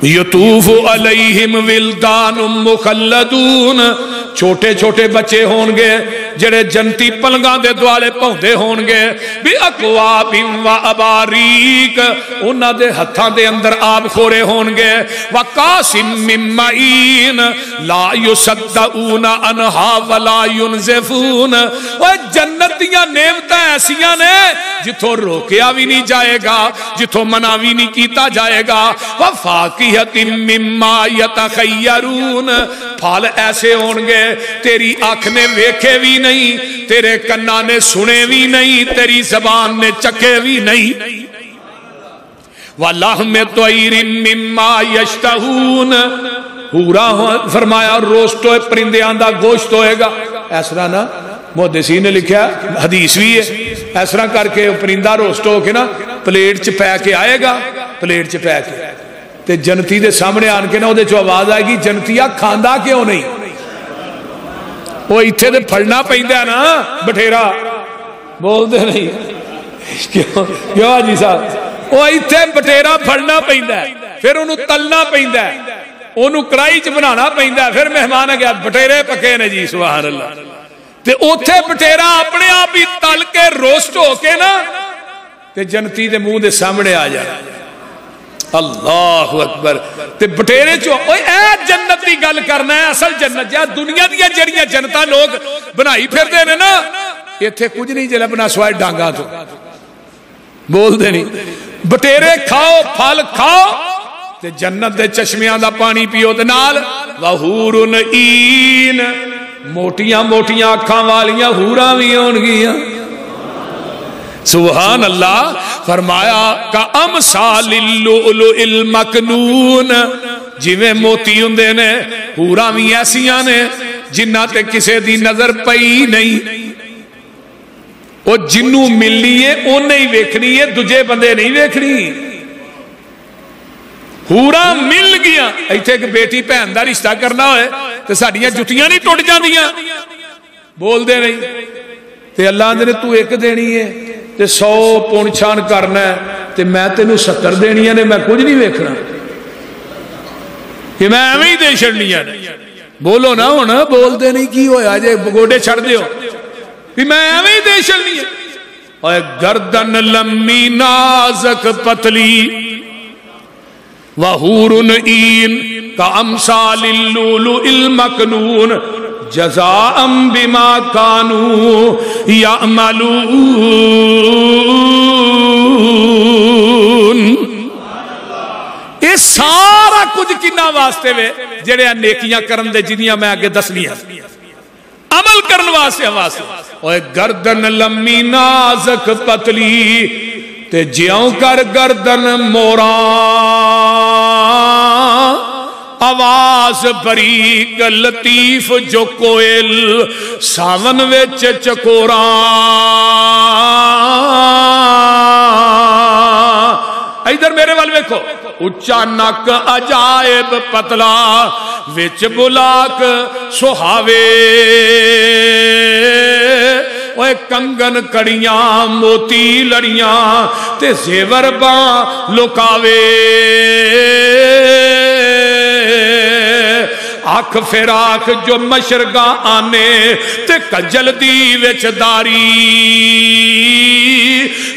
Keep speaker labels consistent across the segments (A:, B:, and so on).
A: یطوف علیہم ولدان مخلدون، چھوٹے چھوٹے بچے ہون گے جڑے جنتی پلنگاں دے دوالے پہندے ہون گے، بھی اکواب و اباریک، انہاں دے ہتھاں دے اندر آب خورے ہون گے، وقاسم من معین لا یصدعون عنہا ولا ینزفون۔ وہ جنتیاں نعمتیں ایسیاں نے جتھوں روکیا بھی نہیں جائے گا، جتھوں منع بھی نہیں کیتا جائے گا، وفاقیہۃ مما یتخیرون، پھل ایسے ہون گے تیری آنکھ نے ویکھے بھی نہیں، تیرے کنا نے سنے بھی نہیں، تیری زبان نے چکھے بھی نہیں۔ وَلَحْمِ طَيْرٍ مِّمَّا يَشْتَهُونَ، پورا فرمایا روسٹو پرندیاں دا گوشت ہوئے گا۔ اس طرح نا محدثین نے لکھا حدیث بھی ہے، اس طرح کر کے پرندہ روسٹ ہو کے نا پلیٹ چ پے کے آئے گا، پلیٹ چ پے کے تے جنتی دے سامنے آن کے نا وہ دے چو آواز آئے گی، جنتیا کھاندا کیوں نہیں؟ وہ اتھے دے پھڑنا پہندہ ہے نا بٹھیرا، بول دے نہیں کیوں آجی صاحب؟ وہ اتھے بٹھیرا پھڑنا پہندہ ہے، پھر انہوں تلنا پہندہ ہے، انہوں کڑائی چ بنانا پہندہ ہے، پھر مہمان گیا بٹھیرے پکے نے جی سبحان اللہ، تے اتھے بٹھیرا اپنے آپ ہی تل کے روسٹ ہو کے نا تے جنتی دے منہ دے سامنے آ جائے۔ اللہ اکبر، تے بٹھیرے چو اے جنت دی گل کرنا ہے، اصل جنت جا دنیا دیا جڑیاں جنتا لوگ بنائی پھر دے نے نا، یہ تھے کچھ نہیں جلے بنا سوائے ڈانگا تو بول دے نہیں۔ بٹھیرے کھاؤ، پھل کھاؤ تے جنت دے چشمیاں دا پانی پیو تے نال وحورن این، موٹیاں موٹیاں اکھاں والیاں حوراں بھی ہون گیاں، سبحان اللہ۔ فرمایا کا امثال اللؤلؤ المکنون، جویں موتی ہوندے نے حوراں بھی ایسیاں نے جنہاں تے کسے دی نظر پئی نہیں، وہ جنوں ملنی ہے انہیں ہی ویکھنی ہے، دجے بندے نہیں ویکھنی۔ حوراں مل گیا، ایتھے ایک بیٹی بہن دا رشتہ کرنا ہوئے تے ساڈیاں جتیاں نہیں ٹوٹ جاندیاں، بول دے نہیں تے اللہ نے تو ایک دینی ہے تے 100 پون چھان کرنا ہے تے میں تینوں 70 دینیاں نے، میں کچھ نہیں ویکھنا، کہ میں ایویں ہی دے چھڑنیاں نے۔ بولو نا ہونا، بول دے نہیں کی ہویا جے گوڑے چھڑ دیو کہ میں ایویں ہی دے چھڑنیاں۔ اور گردن لمبی نازک پتلی وحورن این کا امثال اللؤلؤ المکنون جزاء بما کانوا یعملون۔ یہ سارا کچھ کنہ واسطے وے جڑے نیکیاں کرن دے جنیاں میں آگے دسنیاں عمل کرن واسطے واسطے۔ اور گردن لمبی نازک پتلی تے جیوں کر گردن موراں، آواز بریک لطیف جو کوئل ساون وچ چکوراں، ادھر میرے وال ویکھو، اچا نک عجائب پتلا وچ بلاک سہاوے، اوے کنگن کڑیاں موتی لڑیاں تے زیور باں لکاوے، آنکھ فراق جو مشرگاں آنے تے کجل دی وچ داری،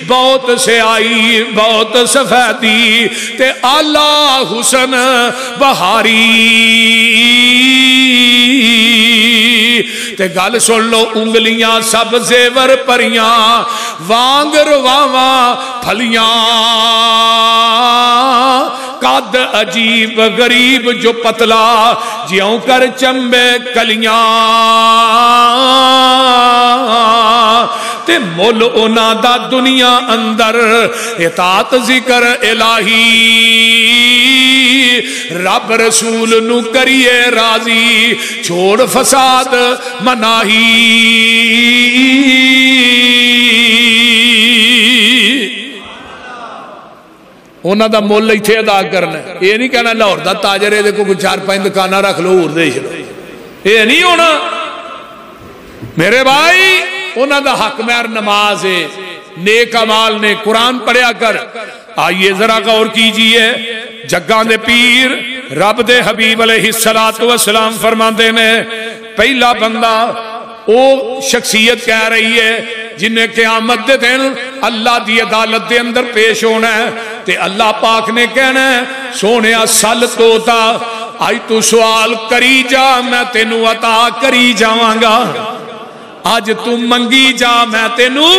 A: بہت سے آئی بہت سفیدی تے آلہ حسن بہاری۔ تے گل سن لو، انگلیاں سب زیور پریاں وانگ رواواں پھلیاں، قد عجیب غریب جو پتلا جیوں کر چمبے کلیاں، تے مول اونا دا دنیا اندر اطاعت ذکر الہی، رب رسول نو کریے راضی چھوڑ فساد مناہی۔ انہاں دا مول ایتھے ادا کرنا ہے، یہ نہیں کہنا لاہور دا تاجر ہے دیکھو کوئی 4-5 دکانہ رکھ لو اور دے چلو، یہ نہیں ہونا میرے بھائی۔ انہاں دا حق مہر نماز ہے، نیک اعمال نے، قرآن پڑھیا کر، آئیے ذرا غور کیجئے، جگاں دے پیر رب دے حبیب علیہ السلام فرماندے نے پہلا بندہ او شخصیت کہہ رہی ہے جنہیں قیامت دے دن اللہ دی عدالت دے اندر پیش ہونا ہے، تے اللہ پاک نے کہنا ہے سونے سل توتا آئی تو سوال کری جا میں تینو عطا کری جاواں گا، آج تو منگی جا میں تینو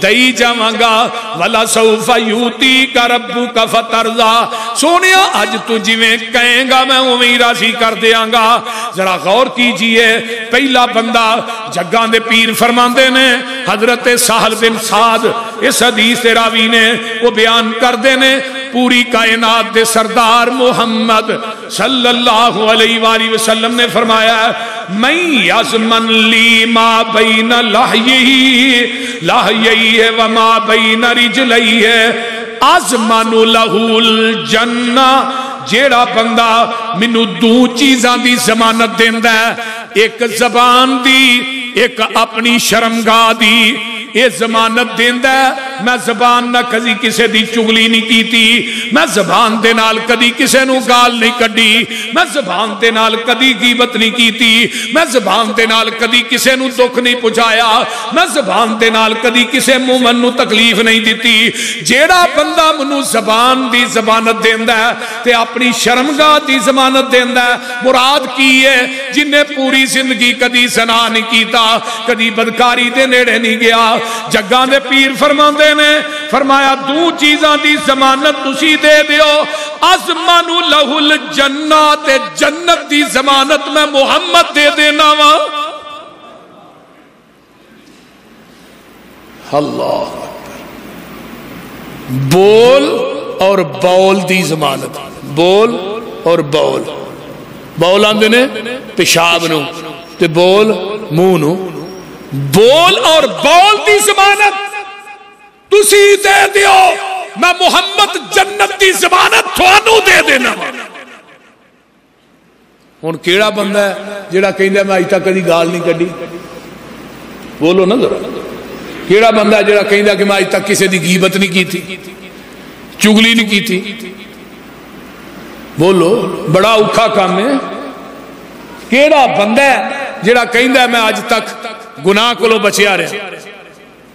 A: دئی جاواں گا، وَلَا سَوْفَ يُؤْتِيكَ رَبُّكَ فَتَرْضَىٰ، سونیا آج تو جویں کہیں گا میں اُمیں راضی کر دیاں گا۔ ذرا غور کیجئے، پہلا بندہ جگاں دے پیر فرماندے نے حضرت سہل بن سعد، اس حدیث راوی نے وہ بیان کر دینے پوری کائنات دے سردار محمد صلی اللہ علیہ وآلہ وسلم نے فرمایا میں یزمن لی ما بین لحیہ وما بین رجلیہ ازمن لہو الجنہ، جیڑا بندہ منو دو چیزاں دی ضمانت دیندہ ہے، ایک زبان دی ایک اپنی شرمگاہ دی، یہ ضمانت دیندہ ہے میں زبان نہ کدی کسے دی چگلی نہیں کیتی، میں زبان دے نال کدی کسے نو گال نہیں کڈی، میں زبان دے نال کدی غیبت نہیں کیتی، میں زبان دے نال کدی کسے نو دکھ نہیں پہنچایا، میں زبان دے نال کدی کسے مومن نو تکلیف نہیں دیتی۔ جیڑا بندہ منو زبان دی ضمانت دیندہ ہے تے اپنی شرمگاہ دی ضمانت دیندہ ہے، مراد کی ہے جنہیں پوری زندگی کدی زنا نہیں کیتا، کدی بدکاری دے نیڑے نہیں گیا۔ جگاں دے پیر فرماندے نے فرمایا دو چیزاں دی ضمانت تسی دے دیو، ازمن لہ الجنہ تے جنت دی ضمانت میں محمد دے دینا وا۔ اللہ بول اور بول دی ضمانت، بول اور بول، بول آندے نے پیشاب نو تے بول منہ نو، بول اور بول دی ضمانت تسی دے دیو، میں محمد جنت دی ضمانت تھانوں دے دینا۔ ہن کیڑا بندہ ہے جڑا کہندا میں اج تک کدی گال نہیں کڈی؟ بولو نا ذرا، کیڑا بندہ ہے جڑا کہندا کہ میں اج تک کسے دی غیبت نہیں کیتی، چگلی نہیں کیتی؟ بولو، بڑا اوکھا کام ہے۔ کیڑا بندہ ہے جڑا کہندا ہے میں اج تک گناہ کو بچیا رہا،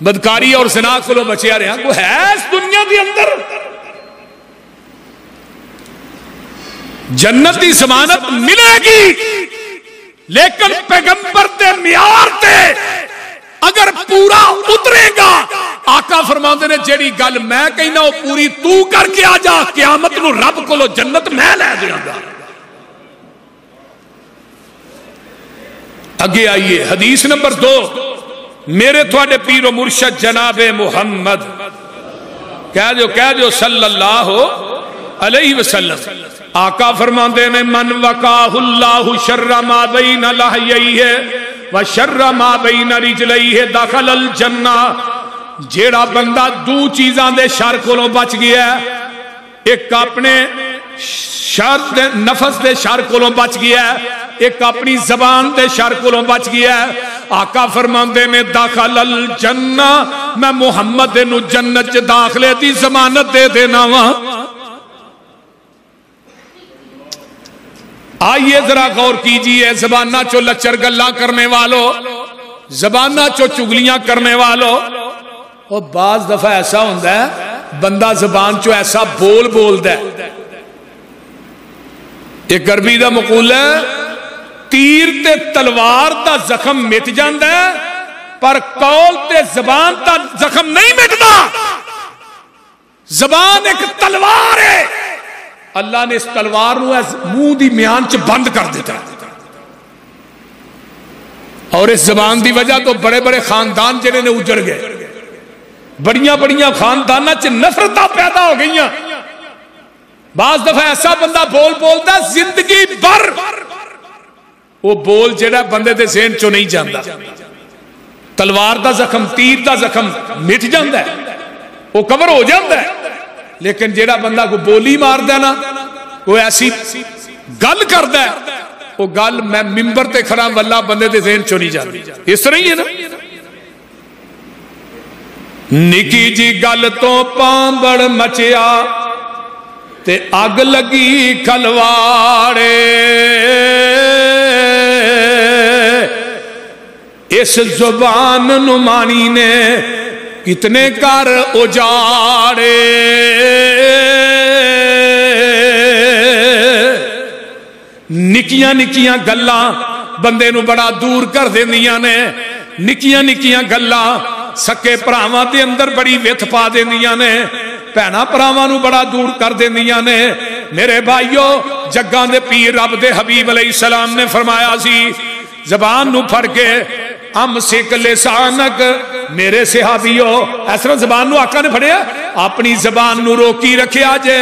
A: بدکاری اور زنا کو بچیا رہا؟ وہ ہے اس دنیا دی اندر؟ جنت دی ضمانت ملے گی لیکن پیغمبر دے معیار تے اگر پورا اترے گا، آقا فرماندے نے جیڑی گل میں کہنا وہ پوری تو کر کے آ جا، قیامت نو رب کو جنت میں لے دیاں گا۔ اگے آئیے حدیث نمبر 2، میرے تھوڑے پیر و مرشد جناب محمد کہہ دیو صلی اللہ علیہ وسلم، آقا فرماندے نے من وقاہ اللہ شر ما بین لحیہ و شر ما بین رجلیہ دخل الجنہ، جیڑا بندہ دو چیزاں دے شر کو بچ گیا ہے، ایک اپنے شر دے نفس دے شر کو بچ گیا ہے، ایک اپنی زبان دے شر کو بچ گیا ہے، آقا فرماندے نے داخل الجنہ، میں محمد نو جنت داخلے دی ضمانت دے دینا وا۔ آئیے ذرا غور کیجئے، زبانہ چو لچر گلاں کرنے والوں، زبانہ چو چگلیاں کرنے والوں، اور بعض دفعہ ایسا ہوندہ ہے بندہ زبان چو ایسا بول دے۔ ایک عربی دا مقولہ ہے تیر تے تلوار دا زخم مٹ جاندہ ہے پر قول تے زبان دا زخم نہیں مٹدا۔ زبان ایک تلوار ہے، اللہ نے اس تلوار نو منہ دی میان چ بند کر دیتا ہے، اور اس زبان دی وجہ تو بڑے بڑے خاندان جنہیں نے اجڑ گئے، بڑیاں بڑیاں خاندانہ چ نفرتاں پیدا ہو گئیاں۔ بعض دفعہ ایسا بندہ بولتا زندگی بھر وہ بول جڑا بندے دے ذہن چو نہیں جاندا، تلوار دا زخم تیر دا زخم مٹ جاندا ہے، وہ کور ہو جاندا ہے، لیکن جڑا بندہ کو بولی مار دے نا، کوئی ایسی گل کردا ہے، وہ گل میں ممبر تے کھڑا واللہ بندے دے ذہن چو نہیں جاندا۔ اس طرح ہی ہے نا، نکی جی گل تو پامبڑ مچیا تے اگ لگی کھلواڑے اس زبان نمانی نے کتنے کر اجاڑے نکیاں نکیاں گلاں بندے نو بڑا دور کر دیندیاں نے نکیاں نکیاں گلاں سکے پراواں دے اندر بڑی وتھ پا دیندیاں نے بھیناں پراواں نو بڑا دور کر دیندیاں نے میرے بھائیو جگاں دے پیر رب دے حبیب علیہ السلام نے فرمایا سی زبان نو پھڑ کے امسک لسانک میرے صحابیو اس طرح زبان نو آقا نے پھڑیا اپنی زبان نو روکی رکھیا جے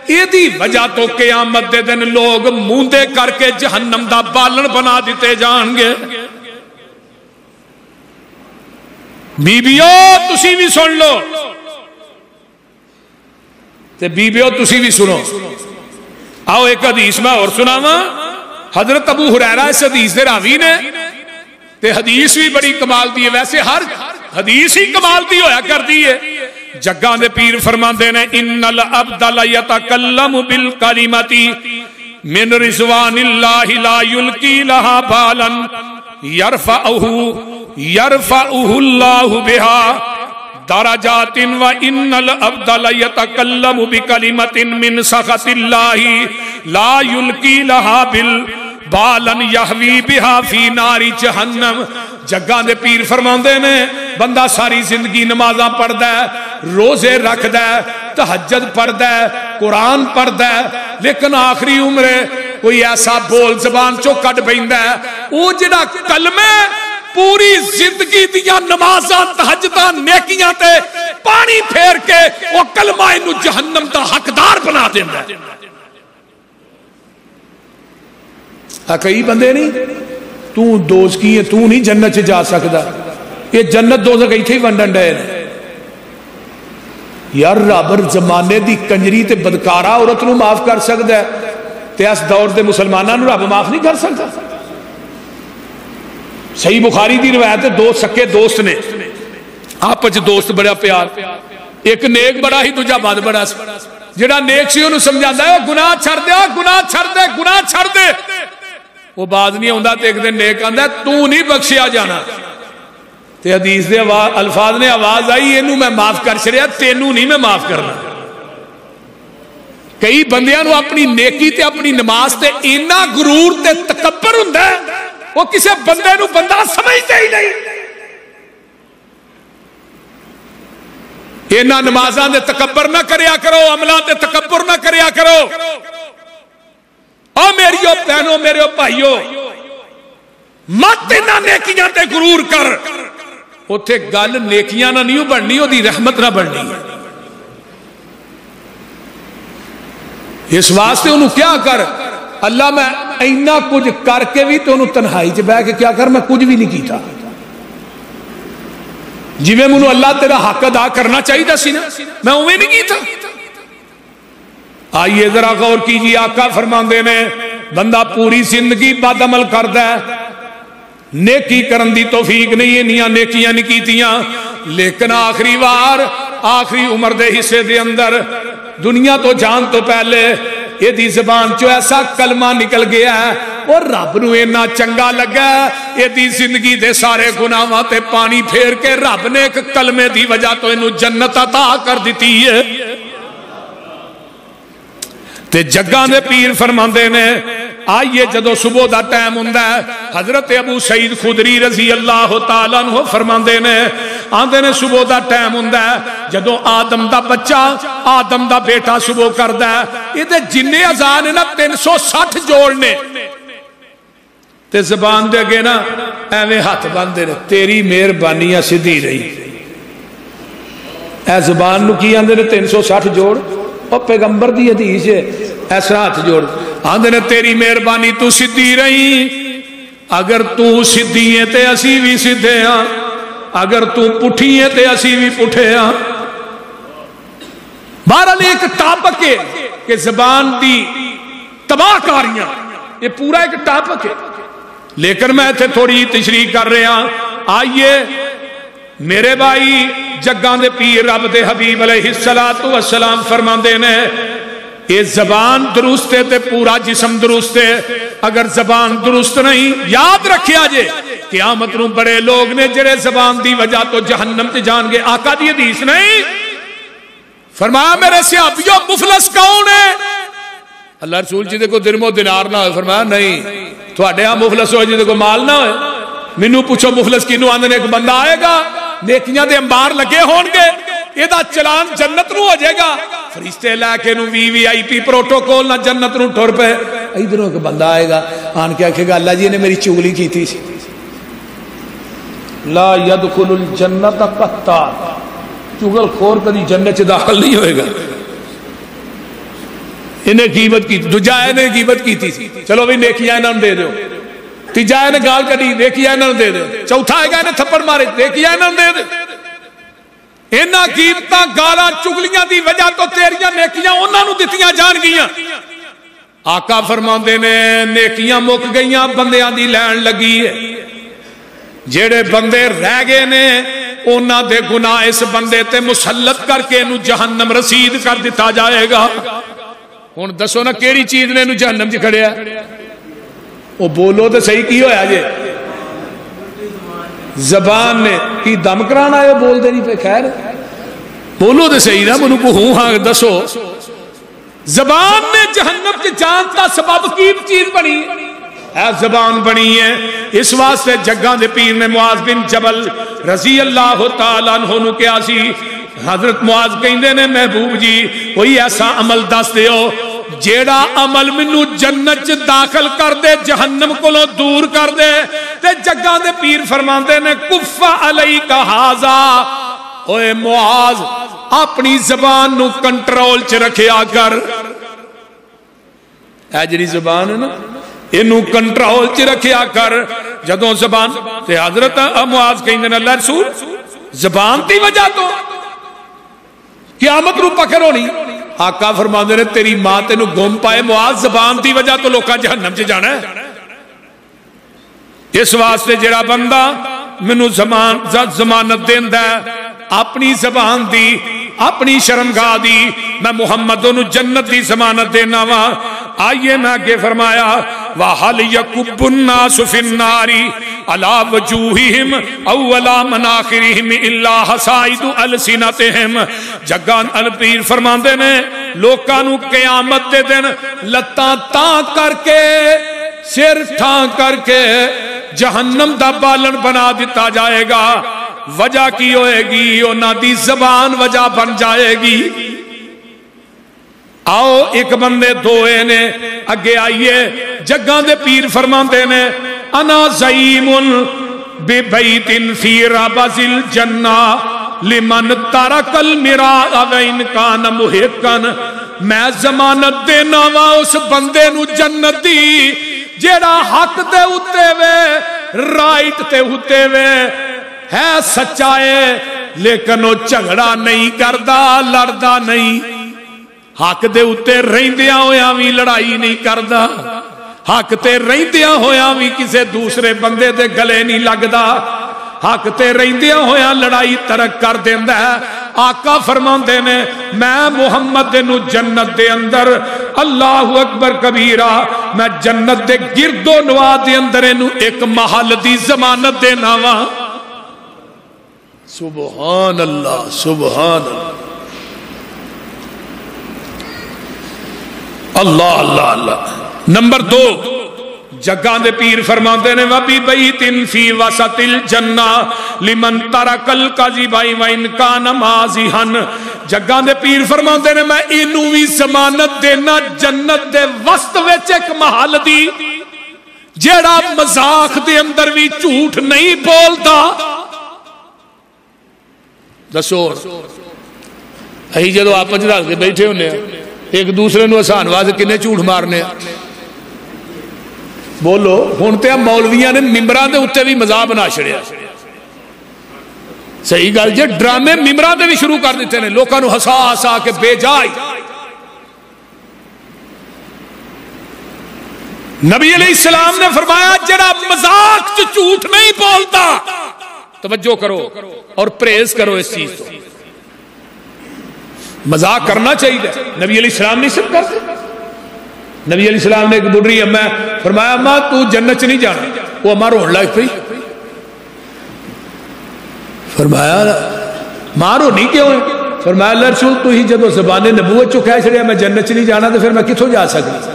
A: ایدی وجہ تو قیامت دے دن لوگ موندے کر کے جہنم دا بالن بنا دیتے جان گے بیبیو تسی بھی سن لو تے بیبیو تسی بھی سنو آؤ ایک حدیث میں اور سناواں حضرت ابو ہریرہ اس حدیث دے راوی نے تے حدیث بھی بڑی کمال دی ہے ویسے ہر حدیث ہی کمال دی ہویا کر دی ہے جگاں دے پیر فرماندے نے ان العبد لا يتكلم بالکلمۃ من رضوان اللہ لا یلقی لها بالا يرفعه اللہ بها درجات وان العبد لا يتكلم بکلمۃ من سخط اللہ لا یلقی لها بالن یحوی بہا فی ناری جہنم جگاں دے پیر فرماندے نے بندہ ساری زندگی نمازاں پڑھدا ہے روزے رکھدا ہے تہجد پڑھدا ہے قرآن پڑھدا ہے لیکن آخری عمرے کوئی ایسا بول زبان چو کٹ بیندا ہے او جڑا کلمہ پوری زندگی دیاں نمازاں تہجداں نیکیاں تے پانی پھیر کے او کلمہ انو جہنم دا حقدار بنا دیندا ہے کئی بندے نہیں تو دوست کی ہے تو نہیں جنت سے جا سکتا یہ جنت دوزخ ایتھے ہی ونڈن ڈے یار رب زمانے دی کنجری تے بدکارا عورت نو معاف کر سکتا ہے تے اس دور دے مسلماناں نو رب معاف نہیں کر سکتا صحیح بخاری دی روایت ہے دو سکے دوست نے آپس دوست بڑا پیار ایک نیک بڑا ہی دوجا بد بڑا جڑا نیک سی انہوں سمجھاتا ہے گناہ چھڑ دے گناہ چھڑ دے گناہ چھڑ دے وہ باز نہیں ہوندہ تے ایک دن نیک آندہ ہے تو نہیں بخشیا جانا تے حدیث دے الفاظ نے آواز آئی انہوں میں معاف کر چھڑیا تینوں نہیں میں معاف کرنا کئی بندیاں نو اپنی نیکی تے اپنی نماز تے اینا غرور تے تکبر ہوندہ ہے وہ کسے بندے نو بندہ سمجھتے ہی نہیں اینا نمازاں دے تکبر نہ کریا کرو عملہ دے تکبر نہ کریا کرو او میریو بہنوں میرے بھائیو مت نہ نیکیاں تے غرور کر اوتھے گل نیکیاں نہ نہیں بڑھنی او دی رحمت نہ بڑھنی اس واسطے انہوں کیا کر اللہ میں اینا کچھ کر کے بھی تو انہوں تنہائی چ بہ کے کیا کر میں کچھ بھی نہیں کیتا جی میں منو اللہ تیرا حق ادا کرنا چاہیے سی نا میں اوے نہیں کیتا آئیے ذرا غور کیجیے آقا فرماندے نے بندہ پوری زندگی بد عمل کردا ہے نیکی کرن دی توفیق نہیں ہے نیاں نیکیاں نہیں کیتیاں لیکن آخری وار آخری عمر دے حصے دے اندر دنیا تو جان تو پہلے یہ دی زبان چو ایسا کلمہ نکل گیا ہے اور رب نو اینا چنگا لگا ہے یہ دی زندگی دے سارے گناہاں تے پانی پھیر کے رب نے ایک کلمے دی وجہ تو انہوں جنت عطا کر دیتی ہے تے جگاں دے پیر فرماندے نے آئیے جدو صبح دا ٹائم ہوندہ ہے حضرت ابو سعید خدری رضی اللہ تعالیٰ عنہ فرماندے نے آندے نے صبح دا ٹائم ہوندہ ہے جدو آدم دا بچہ آدم دا بیٹا صبح کردہ ہے یہ دے جننے ازان ہے نا 360 جوڑنے تے زبان دے گے نا ایویں ہاتھ باندے نے تیری مہربانیاں سدھی رہی اے زبان نو کی آندے نے 360 جوڑ اور پیغمبر دی حدیث ہے ایسا ہاتھ جوڑ آندے نے تیری مہربانی تو سدھی رہی اگر تو سدھی ہے تے اسی بھی سدھے ہاں اگر تو پٹھی ہے تے اسی بھی پٹھے ہاں بہرحال ایک ٹاپک ہے کہ زبان دی تباہ کاریاں یہ پورا ایک ٹاپک ہے لیکن میں تھے تھوڑی تشریح کر رہے ہاں آئیے میرے بھائی جگاں دے پیر رب دے حبیب علیہ السلام فرماندے نے یہ زبان درست ہے تے پورا جسم درست ہے. اگر زبان درست نہیں یاد رکھیا جے قیامت نو بڑے لوگ نے جڑے زبان دی وجہ تو جہنم تے جان گے. آقا دی حدیث نہیں فرمایا میرے صحابیوں مفلس کون ہے؟ اللہ رسول جی دے کو درم و دینار نہ ہوئے. فرمایا نہیں تھوڑے ہاں مفلس ہوئے جی دے کو مال نہ ہوئے. مینوں پوچھو مفلس کینوں آندے نے؟ ایک بندہ آئے گا نیکیاں دے انبار لگے ہون گے یہ دا چلان جنت نو ہو جائے گا فرشتے لے کے نو وی آئی پی پروٹوکول نہ جنت نو ٹر پہ. ادھروں ایک بندہ آئے گا آن کے آکھے گا اللہ جی نے میری چگلی کی تھی لا يدخل الجنت قطار چگل خور کدی جنت چ داخل نہیں ہوئے گا. انہیں غیبت کی دوجا نے غیبت کی تھی چلو بھی نیکیاں انہاں دے دیو. تیجا نے گال کڈی نیکیاں انہاں دے دیو. چوتھا ہے انہیں تھپڑ مارے نیکیاں انہاں دے دیو. انہاں غیبتاں گالاں چگلیاں دی وجہ تو تیریاں نیکیاں انہاں نو دتیاں جان گیاں. آقا فرماندے نے نیکیاں مک گئیاں بندیاں دی لین لگی ہے. جیڑے بندے رہ گئے نے انہاں دے گناہ اس بندے تے مسلط کر کے انہوں جہنم رسید کر دیتا جائے گا. ہن دسو نا کیڑی چیز نے انہوں جہنم چ کھڑیا؟ وہ بولو تو صحیح کی ہویا جے زبان نے کی دم کرانا ہے بول دے نہیں پہ. خیر بولو تو صحیح نا منو کو ہوں ہاں دسو زبان نے جہنم کے جان کا سبب کی چیز بنی ہے زبان بنی ہے. اس واسطے جگاں دے پیر نے معاذ بن جبل رضی اللہ تعالیٰ عنہ نو کیا سی حضرت معاذ کہندے نے محبوب جی کوئی ایسا عمل دس دیو جیڑا عمل منو جنت داخل کر دے جہنم کو لو دور کر دے. تے جگاں دے پیر فرماندے نے کف علیک ھذا اوے معاذ اپنی زبان نو کنٹرول چ رکھیا کر. اے جڑی زبان ہے نا اینو کنٹرول چ رکھیا کر. جدوں زبان تے حضرت معاذ کہندے نے اللہ رسول زبان دی وجہ تو قیامت رو پکڑ ہونی. آقا فرماندے نے تیری ماں تینو گم پائے معاذ زبان دی وجہ تو لوکاں جہنم چ جانا ہے. اس واسطے جڑا بندہ مینوں ضمانت دیندا ہے اپنی زبان دی اپنی شرمگاہ دی میں محمد نو جنت دی ضمانت دینا وا. آئیے میں آگے فرمایا وَحَلْ يَكُبُّ النَّاسُ فِي النَّارِ عَلَى وَجُوهِهِمْ أَوَّلَا مَنَاخِرِهِمْ إِلَّا حَسَائِدُ أَلْسِنَتِهِمْ. جگان الپیر فرماندے نے لوکاں نو قیامت دے دن لتاں تاں کر کے سر ٹھاں کر کے جہنم دا بالن بنا دیتا جائے گا. وجہ کی ہوئے گی انہاں دی زبان وجہ بن جائے گی. آؤ ایک بندے دوئے نے اگے آئیے جگاں دے پیر فرماندے نے انا زعیم ببیت فی ربض الجنہ لمن ترک المراء وان کان محقا. میں ضمانت دینا وا اس بندے نو جنت دی جیڑا حق دے اتے وے رائٹ تے اتے وے ہے سچا ہے لیکن وہ جھگڑا نہیں کردا لڑدا نہیں. حق دے اتے رہندیاں ہویاں وی لڑائی نہیں کردا. حق تے رہندیاں ہویاں وی کسے دوسرے بندے دے گلے نہیں لگدا. حق تے رہندیاں ہویاں لڑائی ترک کر دیندا ہے. آقا فرماندے نے میں محمد نو جنت دے اندر اللہ اکبر کبیرہ میں جنت دے گرد و نواح دے اندر انو ایک محل دی ضمانت دینا وا. سبحان اللہ سبحان اللہ اللہ اللہ. نمبر 2 جگاں دے پیر فرماندے نے وَبِی بَیْتٍ فِی وَسَطِ الْجَنَّةِ لِمَنْ تَرَکَ الْکَذِبَ وَإِنْ کَانَ مَازِحًا. جگاں دے پیر فرماندے نے میں اینو بھی ضمانت دینا جنت دے وسط وچ ایک محل دی جیڑا مذاق دے اندر بھی جھوٹ نہیں بولدا. دسو اہی جدو آپ رل کے بیٹھے ہونے ایک دوسرے نو ہسان واسطے کنے جھوٹ مارنے بولو. ہن تے مولویاں نے ممبراں دے اوتے بھی مذاق بنا چھڑیا. صحیح گل جے ڈرامے ممبراں تے بھی شروع کر دیتے نے لوکاں نو ہسا ہسا کے بے جائی. نبی علیہ السلام نے فرمایا جڑا مذاق چ جھوٹ نہیں بولتا توجہ کرو اور پرہیز کرو اس چیز کو. مذاق کرنا چاہیے. نبی علیہ السلام نہیں سب کرتے. نبی علیہ السلام نے ایک بڑھی اماں فرمایا اماں تو جنت چ نہیں جانا. وہ اماں رونے لگ پئی. فرمایا ماں رونی کیوں ہے؟ فرمایا اللہ رسول تو ہی جدو زبان نبوت چو کہہ چھڑیا میں جنت چ نہیں جانا تو پھر میں کتوں جا سکتا.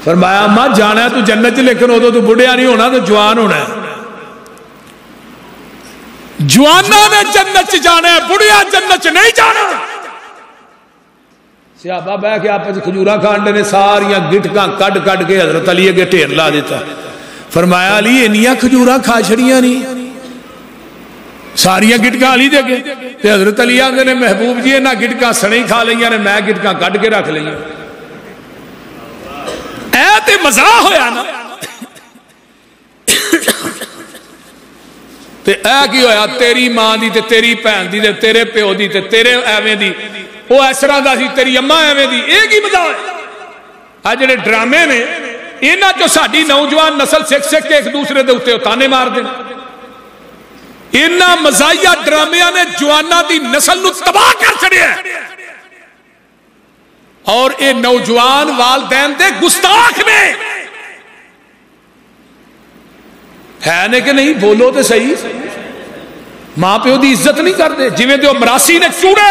A: فرمایا اماں جانا ہے تو جنت چ لیکن ادو تو بڑھیا نہیں ہونا تو جوان ہونا ہے. جوانا نے جنت چ جانا ہے بڑھیا جنت چ نہیں جانا. صحابہ بہ کے آپس کھجوراں کھان نے ساریاں گٹکاں کڈ کڈ کے حضرت علی اگے ڈھیر لا دیتا. فرمایا علی انیاں کھجوراں کھا چھڑیاں نہیں ساریاں گٹکاں علی دے گئے. تے حضرت علی آندے نے محبوب جی انہاں گٹکاں سنے کھا لئیاں نے میں گٹکاں کڈ کے رکھ لئیاں. اے تے مزاح ہویا نا. تے اے کی ہویا تیری ماں دی تے تیری بہن دی تے تیرے پیو دی تے تیرے ایویں دی وہ اس طرح دا سی تیری اماں ایویں دی. ایک ہی مزاح ہے. آ جڑے ڈرامے نے انہاں چوں ساڈی نوجوان نسل سکھ سکھ کے ایک دوسرے دے اوتے تانے مار دے. انہاں مزاحیہ ڈرامیاں نے جواناں دی نسل نو تباہ کر چھڑیا اور اے نوجوان والدین دے گستاخ نے. ہے نے کہ نہیں بولو تے صحیح. ماں پیو دی عزت نہیں کرتے. جویں تے مراسی نے چوڑے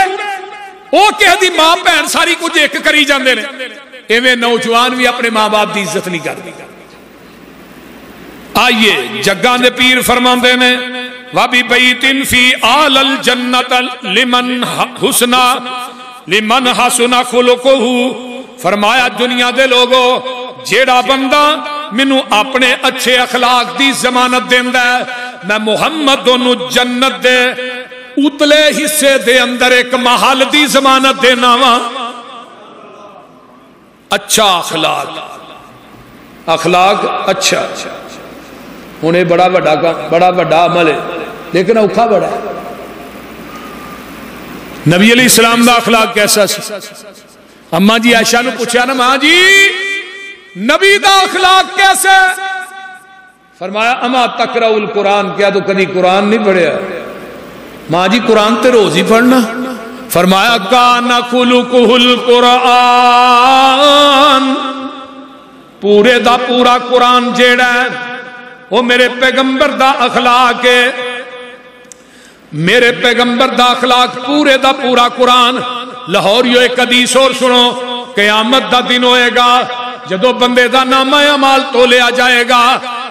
A: وہ کہہ دی ماں بہن ساری کچھ ایک کری جاندے نے ایویں نوجوان بھی اپنے ماں باپ دی عزت نہیں کرتے. آئیے جگاں دے پیر فرماندے نے وَبِبَيْتٍ فِي آلَ الْجَنَّةَ لِمَنْ حَسُنَ خُلُقُهُ. فرمایا دنیا دے لوگو جیڑا بندہ منو اپنے اچھے اخلاق دی ضمانت دیندا ہے میں محمد انو جنت دے اتلے حصے دے اندر ایک محل دی ضمانت دینا وا. اچھا اخلاق اچھا انہیں بڑا بڑا عمل ہے لیکن اوکھا بڑا ہے. نبی علیہ السلام دا اخلاق کیسا سی؟ اماں جی عائشہ نے پوچھا نا ماں جی نبی دا اخلاق کیسے؟ فرمایا اما تقرأ القرآن کیا تو کدی قرآن نہیں پڑھیا؟ ماں جی قرآن تے روز ہی پڑھنا. فرمایا کان خلقہ القرآن پورے دا پورا قرآن جیڑا ہے وہ میرے پیغمبر دا اخلاق ہے. میرے پیغمبر دا اخلاق پورے دا پورا قرآن. لاہوریو ایک حدیث اور سنو قیامت دا دن ہوئے گا جدو بندے دا نامہ اعمال تولیا جائے گا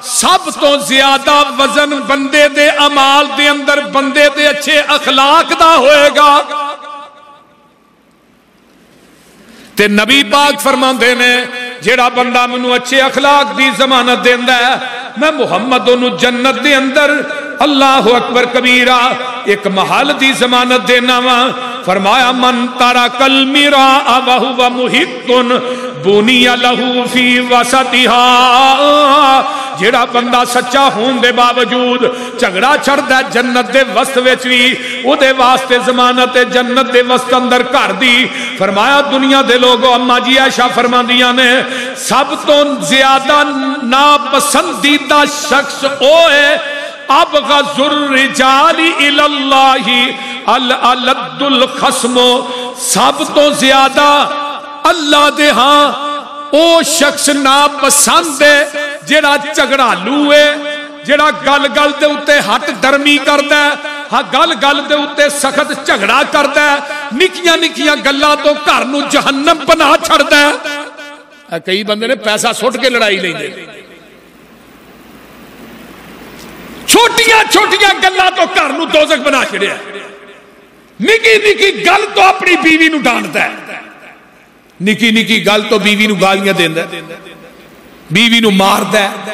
A: سب تو زیادہ وزن بندے دے اعمال دے اندر بندے دے اچھے اخلاق دا ہوئے گا. تے نبی پاک فرماندے نے جیڑا بندہ منو اچھے اخلاق دی ضمانت دیندا ہے میں محمد انو جنت دے اندر اللہ اکبر کبیرہ ایک محل دی ضمانت دینا وا. فرمایا من ترک المراء وهو محق بنی لہ فی وسطها. جیڑا بندہ سچا ہون دے باوجود جھگڑا چھڑدا جنت دے وسط وچ وی او دے واسطے ضمانت جنت دے وسط اندر کر دی. فرمایا دنیا دے لوگوں اماں جی عائشہ فرماندیاں نے سب تو زیادہ ناپسندیدہ شخص او ہے ابغض الرجال الی اللہ الالد الخصم. سب تو زیادہ اللہ دے ہاں او شخص ناپسند ہے جیڑا جھگڑالو ہے جیڑا گل گل دے اتے ہٹ درمی کردا ہے ہاں گل گل دے اتے سخت جھگڑا کردا ہے نکیاں نکیاں گلاں تو گھر نو جہنم بنا چھڑدا ہے. کئی بندے نے پیسہ سٹ کے لڑائی لیندے چھوٹیاں چھوٹیاں گلاں تو گھر نو دوزخ بنا چھڑیا. نکی نکی گل تو اپنی بیوی نو ڈانٹدا ہے نکی نکی گل تو بیوی نو گالیاں دیندا ہے بیوی نو ماردا ہے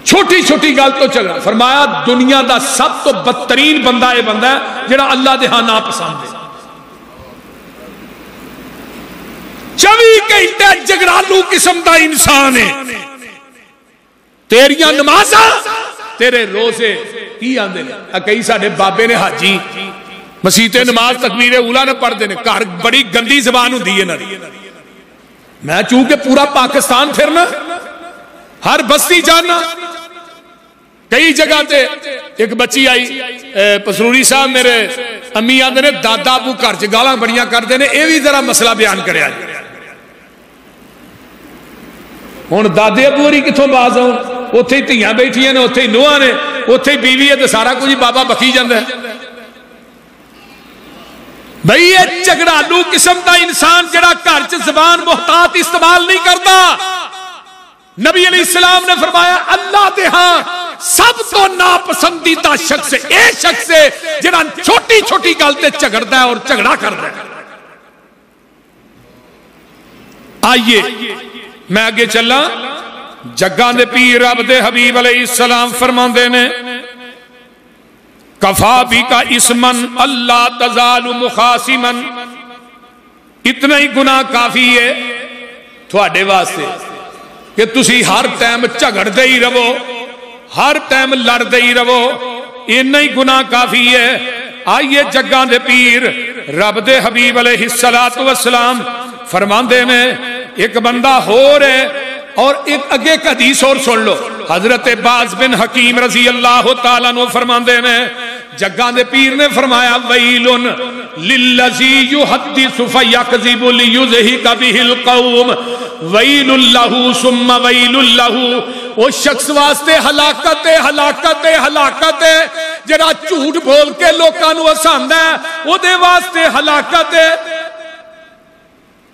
A: چھوٹی چھوٹی گل تو جھگڑا. فرمایا دنیا دا سب تو بدترین بندہ یہ بندہ ہے جڑا اللہ دے ہاں ناپسند ہے. 24 گھنٹے جھگڑالو قسم دا انسان ہے. تیریاں نمازاں تیرے روزے کی آندے نے. کئی ساڈے بابے نے حاجی مسیتے نماز تکبیر اولا نے پڑھ دینے گھر بڑی گندی زبان ہوندی ہے نا. میں چونکہ پورا پاکستان پھرنا ہر بستی جانا کئی جگہ تے ایک بچی آئی پسروری صاحب میرے امی آدھے نے دادا ابو گھر چ گالاں بڑیاں کرتے ہیں، یہ بھی ذرا مسئلہ بیان کریا جی۔ ہوں دادے ابو ہوری کتوں باز آؤ، اتنے ہی دھیاں بیٹھیاں نے، اتنے ہی نوہاں نے، اتنے ہی بیوی ہے، تو سارا کچھ بابا بکی جاندہ ہے۔ بھئی یہ جھگڑالو قسم دا انسان جڑا گھر چ زبان محتاط استعمال نہیں کرتا، نبی علیہ السلام نے فرمایا اللہ دے ہاں سب تو ناپسندیدہ شخص اے شخص ہے جڑا چھوٹی چھوٹی گل تے جھگڑدا ہے اور جھگڑا کردا ہے۔ آئیے میں آگے چلا، جگاں دے پیر رب دے حبیب علیہ السلام فرماندے نے کفا بھی کا اسمن اللہ تزال مخاصمن، اتنا ہی گناہ کافی ہے تھوڑے واسطے کہ تسی ہر ٹائم جھگڑ دے ہی رہو، ہر ٹائم لڑ دے ہی رہو، اتنا ہی گناہ کافی ہے۔ آئیے جگاں دے پیر رب دے حبیب علیہ السلام فرماندے نے ایک بندہ ہو رہے، اور ایک اگے کا حدیث اور سن لو، حضرت باز بن حکیم رضی اللہ تعالیٰ عنہ فرماندے نے جگاں دے پیر نے فرمایا ویلن للذی یحدث فیکذب لیضحک بہ القوم ویل لہ ثم ویل لہ، وہ شخص واسطے ہلاکت ہے، ہلاکت ہے، ہلاکت ہے جڑا جھوٹ بول کے لوکاں نوں ہساندا ہے، او دے واسطے ہلاکت ہے۔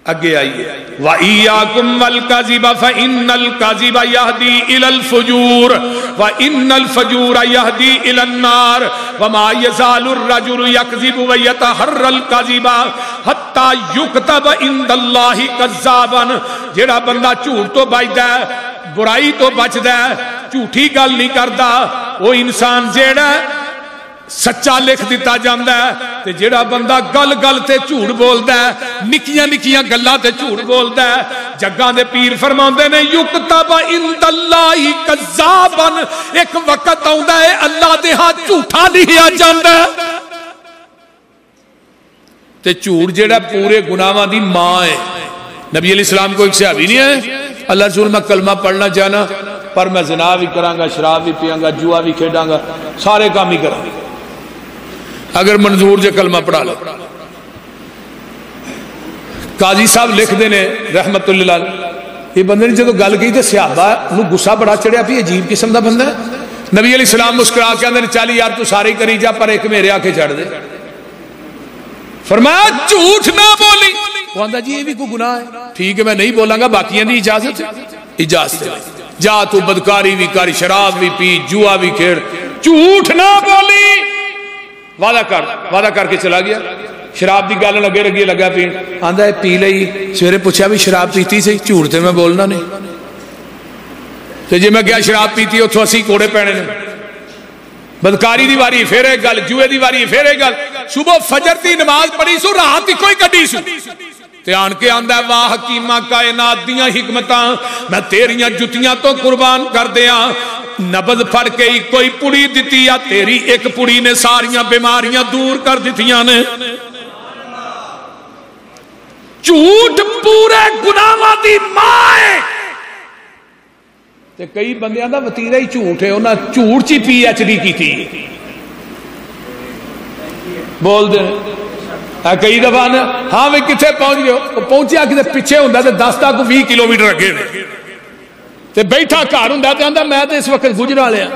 A: اگے آئیے وَإِيَّاكُمْ وَالْكَذِبَ فَإِنَّ الْكَذِبَ يَهْدِي إِلَى الْفُجُورِ وَإِنَّ الْفُجُورَ يَهْدِي إِلَى النَّارِ وَمَا يَزَالُ الرَّجُلُ يَكْذِبُ وَيَتَحَرَّى الْكَذِبَ حَتَّى يُكْتَبَ عِندَ اللَّهِ كَذَّابًا، جڑا بندہ جھوٹ تو بچدا ہے، برائی تو بچدا ہے، جھوٹی گل نہیں کردا، وہ انسان جیڑا سچا لکھ دیتا جاندہ ہے، تے جڑا بندہ گل گل تے جھوٹ بولدا ہے، نکیاں نکیاں گلاں تے جھوٹ بولدا ہے، جگاں دے پیر فرماندے نے یکتب عند اللہ کذابا، ایک وقت آوندا ہے اللہ دے ہاں جھوٹا لکھیا جاندا ہے۔ تے جھوٹ جڑا پورے گناہاں دی ماں ہے۔ نبی علیہ السلام کو ایک صحابی نہیں ہے اللہ رسول میں کلمہ پڑھنا چاہنا پر میں زنا بھی کراں گا، شراب بھی پیاں گا، جوا بھی کھیڈاں گا، سارے کام ہی کراں گا، اگر منظور جے کلمہ پڑھا لو۔ قاضی صاحب لکھ دینے رحمت اللہ علیہ، یہ بندے نے جدو گل کی تے صحابہ نو غصہ بڑا چڑھیا، بھی عجیب قسم دا بندہ ہے۔ نبی علیہ السلام مسکرا کے اندر چالی یار تو سارے کری جا پر ایک میرے آ کے چڑھ دے۔ فرمایا جھوٹ نہ بولی، وہ آندا جی یہ بھی کوئی گناہ ہے، ٹھیک ہے میں نہیں بولاں گا، باقیاں دی اجازت ہے، اجازت ہے، جا تو بدکاری بھی کر، شراب بھی پی، جوا بھی کھیڑ، جھوٹ نہ بولی، وعدہ کر کے چلا گیا۔ شراب دی گل لگے رگی لگا پین، آندا ہے پی لئی، سویرے پوچھا بھی شراب پیتی سے، جھوٹ تے میں بولنا نہیں، تو جی میں گیا شراب پیتی اتھوں 80 کوڑے پینے نے، بدکاری دی واری پھر ایک گل، جوئے دی واری پھر ایک گل، صبح فجر دی نماز پڑھی سو، رات ہی کوئی کڈی سو، تے آن کے آندا ہے واہ حکیمہ کائنات دیاں حکمتاں میں تیریاں جتیاں تو قربان کر دیاں، نبض پھڑ کے ہی کوئی پڑی دیتی یا تیری ایک پڑی نے ساریاں بیماریاں دور کر دیتیاں نے۔ جھوٹ پورے گناہاں دی ماں ہے، تے کئی بندیاں دا وتیرا ہی جھوٹ ہے، انہاں جھوٹ چی پی ایچ ڈی کی تھی بول دے کئی دفعہ نا ہاں وہ کتھے پہنچ گئے، پہنچیا کتے پیچھے ہوندا تے 10 تک 20 کلومیٹر اگے تے بیٹھا گھر ہوندا تے آندا میں تے اس وقت گجرا لیا،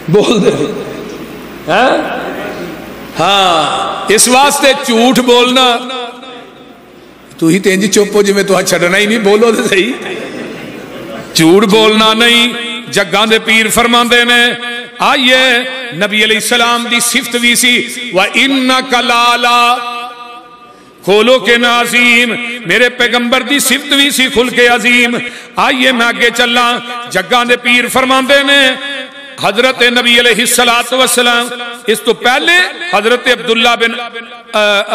A: بول دے ہاں اس واسطے جھوٹ بولنا تو ہی تینج چپ ہو جی میں تو چھڑنا ہی نہیں، بولو تے صحیح، جھوٹ بولنا نہیں۔ جگاں دے پیر فرماندے نے آئیے نبی علیہ السلام دی صفت بھی سی وَإِنَّكَ لَعَلَىٰ خُلُقٍ عَظِيمٍ، میرے پیغمبر دی صفت بھی سی خلق عظیم۔ آئیے میں آگے چلا، جگاں دے پیر فرماندے نے حضرت نبی علیہ السلام، اس تو پہلے حضرت عبداللہ بن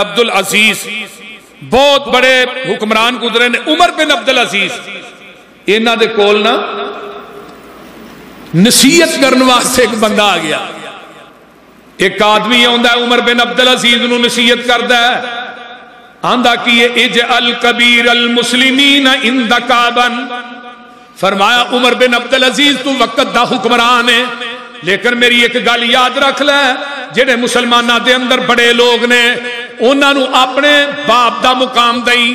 A: عبدالعزیز بہت بڑے حکمران گزرے نے، عمر بن عبدالعزیز، انہاں دے کول نا نصیحت کرنے واسطے ایک بندہ آ گیا، ایک آدمی آندا ہے عمر بن عبدالعزیز نو نصیحت کردا ہے، آندا کی اجعل کبیر المسلمین عندک ابا، فرمایا عمر بن عبد العزیز تو وقت دا حکمران ہے، لیکن میری ایک گل یاد رکھ لے، جڑے مسلمانوں دے اندر بڑے لوگ نے انہاں نو اپنے باپ دا مقام دئی،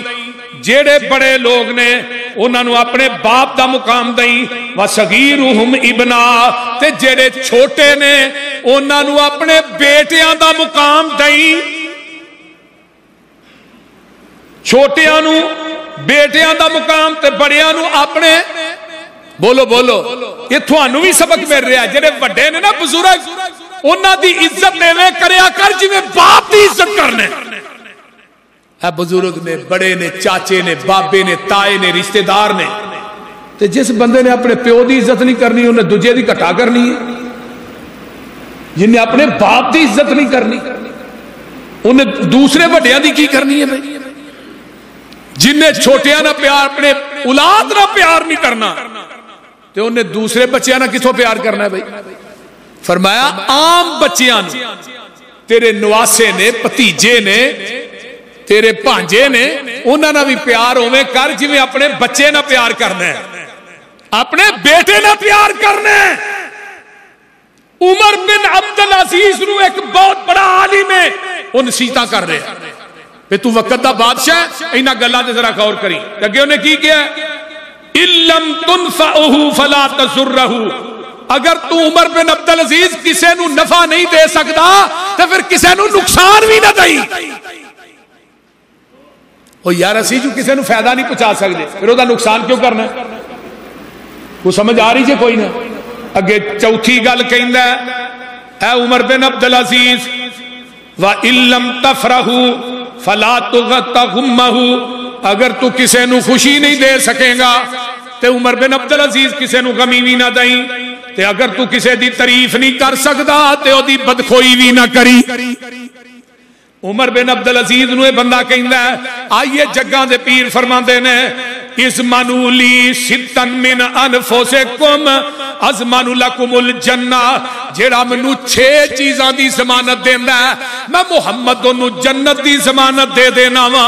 A: جڑے بڑے لوگ نے انہاں نو اپنے باپ دا مقام دئی، وصغیرہم ابنا، تے جڑے چھوٹے نے انہاں نو اپنے بیٹیاں دا مقام دئی، چھوٹیاں نو بیٹیاں دا مقام تے بڑیاں نو اپنے، بولو بولو، یہ تھانوں بھی سبق مل رہا ہے، جڑے بڑے نے نا بزرگ انہاں دی عزت ایویں کریا کر جویں باپ دی عزت کرنے، اے بزرگ نے، بڑے نے، چاچے نے، بابے نے، تائے نے، رشتہ دار نے، تے جس بندے نے اپنے پیو دی عزت نہیں کرنی انہیں دوجے دی گھٹا کرنی ہے، جن نے اپنے باپ دی عزت نہیں کرنی انہیں دوسرے بڑیاں دی کی کرنی ہے بھائی، جن نے چھوٹیاں نہ پیار، اپنے اولاد نہ پیار نہیں کرنا تے انہیں دوسرے بچیاں نہ کسوں پیار کرنا ہے بھائی۔ فرمایا عام بچیاں نے، تیرے نواسے نے، پتیجے نے، تیرے بھانجے نے، انہاں نہ بھی پیار ہوے کر جویں اپنے بچے نہ پیار کرنا ہے، اپنے بیٹے نہ پیار کرنا ہے۔ عمر بن عبد العزیز نو ایک بہت بڑا عالم ہے وہ نصیحتاں کر رہے ہیں کہ تو وقت دا بادشاہ، انہاں گلاں تے ذرا غور کری، اگے انہیں کی کیا ہے، اِلَّمْ تُنْفَعُهُ فَلَا تَسُرَّهُ، اگر تو عمر بن عبد العزیز کسے نو نفع نہیں دے سکتا تو پھر کسے نو نقصان بھی نہ دئی، او یار اسی جو کسے نو فائدہ نہیں پہنچا سکتے پھر وہ نقصان کیوں کرنا ہے؟ وہ سمجھ آ رہی جے کوئی نہ؟ اگے چوتھی گل کہندا ہے، اے عمر بن عبد العزیز وَإِن لَّمْ تَفْرَحُ فَلَا تُغَمَّهُ، اگر تو کسے نو خوشی نہیں دے سکے گا تے عمر بن عبد العزیز کسے نو غمی بھی نہ دئی، تے اگر تو کسے دی تعریف نہیں کر سکدا تے او دی بدخوئی بھی نہ کری۔ عمر بن عبد العزیز نو اے بندہ کہندا ہے، آئیے جگاں دے پیر فرماندے نے، اضمنوا لی ستا من انفسکم اضمن لکم الجنہ، جیڑا منو 6 چیزاں دی ضمانت دیندا ہے میں محمد نو جنت دی ضمانت دے دینا وا۔